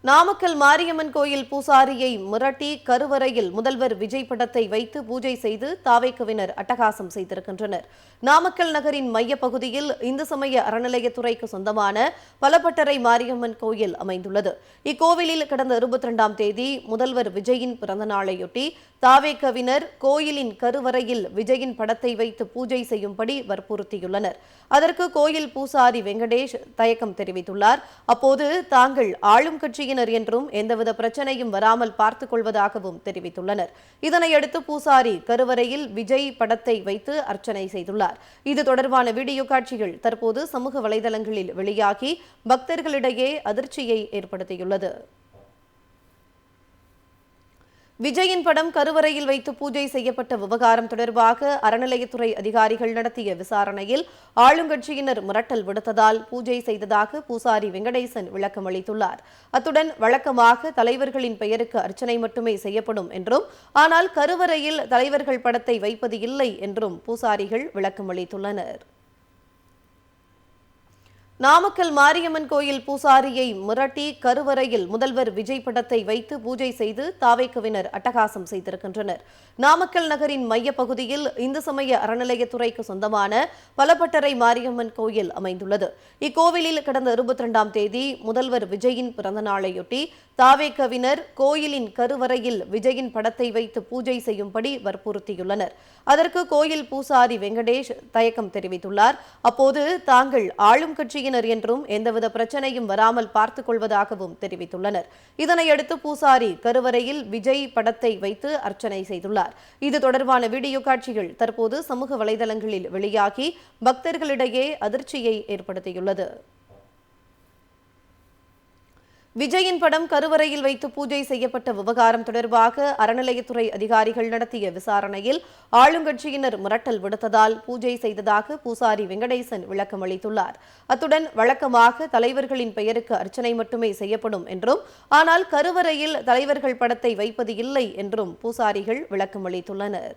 நாமக்கல் மாரியம்மன் கோயில் பூசாரியை மிரட்டி கருவறையில் முதல்வர் விஜய் படத்தை வைத்து பூஜை செய்து தாவேக்கவினர் அட்டகாசம் செய்திருக்கின்றனர். நாமக்கல் நகரின் மையப்பகுதியில் இந்து சமய அறநிலையத்துறைக்கு சொந்தமான பலப்பட்டறை மாரியம்மன் கோயில் அமைந்துள்ளது. இக்கோவிலில் கடந்த 22ஆம் தேதி முதல்வர் விஜயின் பிறந்த நாளையொட்டி தாவேக்கவினர் கோயிலின் கருவறையில் விஜயின் படத்தை வைத்து பூஜை செய்யும்படி வற்புறுத்தியுள்ளனர். அதற்கு கோயில் பூசாரி வெங்கடேஷ் தயக்கம் தெரிவித்துள்ளார். அப்போது தாங்கள் ஆளும் கட்சியினர் என்றும் எந்தவித பிரச்சனையும் வராமல் பார்த்துக் கொள்வதாகவும் தெரிவித்துள்ளனர். இதனையடுத்து பூசாரி கருவறையில் விஜய் படத்தை வைத்து அர்ச்சனை செய்துள்ளார். இது தொடர்பான வீடியோ காட்சிகள் தற்போது சமூக வலைதளங்களில் வெளியாகி பக்தர்களிடையே அதிர்ச்சியை ஏற்படுத்தியுள்ளது. விஜயின் படம் கருவறையில் வைத்து பூஜை செய்யப்பட்ட விவகாரம் தொடர்பாக அறநிலையத்துறை அதிகாரிகள் நடத்திய விசாரணையில் ஆளுங்கட்சியினர் மிரட்டல் விடுத்ததால் பூஜை செய்ததாக பூசாரி வெங்கடேசன் விளக்கம் அளித்துள்ளார். அத்துடன் வழக்கமாக தலைவர்களின் பெயருக்கு அர்ச்சனை மட்டுமே செய்யப்படும் என்றும், ஆனால் கருவறையில் தலைவர்கள் படத்தை வைப்பது இல்லை என்றும் பூசாரிகள் விளக்கம் அளித்துள்ளனர். நாமக்கல் மாரியம்மன் கோயில் பூசாரியை மிரட்டி கருவறையில் முதல்வர் விஜய் படத்தை வைத்து பூஜை செய்து தாவேக்கவினர் அட்டகாசம் செய்திருக்கின்றனர். நாமக்கல் நகரின் மையப்பகுதியில் இந்து சமய அறநிலையத்துறைக்கு சொந்தமான பலப்பட்டறை மாரியம்மன் கோயில் அமைந்துள்ளது. இக்கோவிலில் கடந்த 22ஆம் தேதி முதல்வர் விஜயின் பிறந்த நாளையொட்டி தாவேக்கவினர் கோயிலின் கருவறையில் விஜயின் படத்தை வைத்து பூஜை செய்யும்படி வற்புறுத்தியுள்ளனர். அதற்கு கோயில் பூசாரி வெங்கடேஷ் தயக்கம் தெரிவித்துள்ளார். அப்போது தாங்கள் ஆளும் கட்சியினர் என்றும் எந்தவித பிரச்சனையும் வராமல் பார்த்துக் கொள்வதாகவும் தெரிவித்துள்ளனர். இதனையடுத்து பூசாரி கருவறையில் விஜய் படத்தை வைத்து அர்ச்சனை செய்துள்ளார். இது தொடர்பான வீடியோ காட்சிகள் தற்போது சமூக வலைதளங்களில் வெளியாகி பக்தர்களிடையே அதிர்ச்சியை ஏற்படுத்தியுள்ளது. விஜயின் படம் கருவறையில் வைத்து பூஜை செய்யப்பட்ட விவகாரம் தொடர்பாக அறநிலையத்துறை அதிகாரிகள் நடத்திய விசாரணையில் ஆளுங்கட்சியினர் மிரட்டல் விடுத்ததால் பூஜை செய்ததாக பூசாரி வெங்கடேசன் விளக்கம் அளித்துள்ளார். அத்துடன் வழக்கமாக தலைவர்களின் பெயருக்கு அர்ச்சனை மட்டுமே செய்யப்படும் என்றும், ஆனால் கருவறையில் தலைவர்கள் படத்தை வைப்பது இல்லை என்றும் பூசாரிகள் விளக்கம் அளித்துள்ளனர்.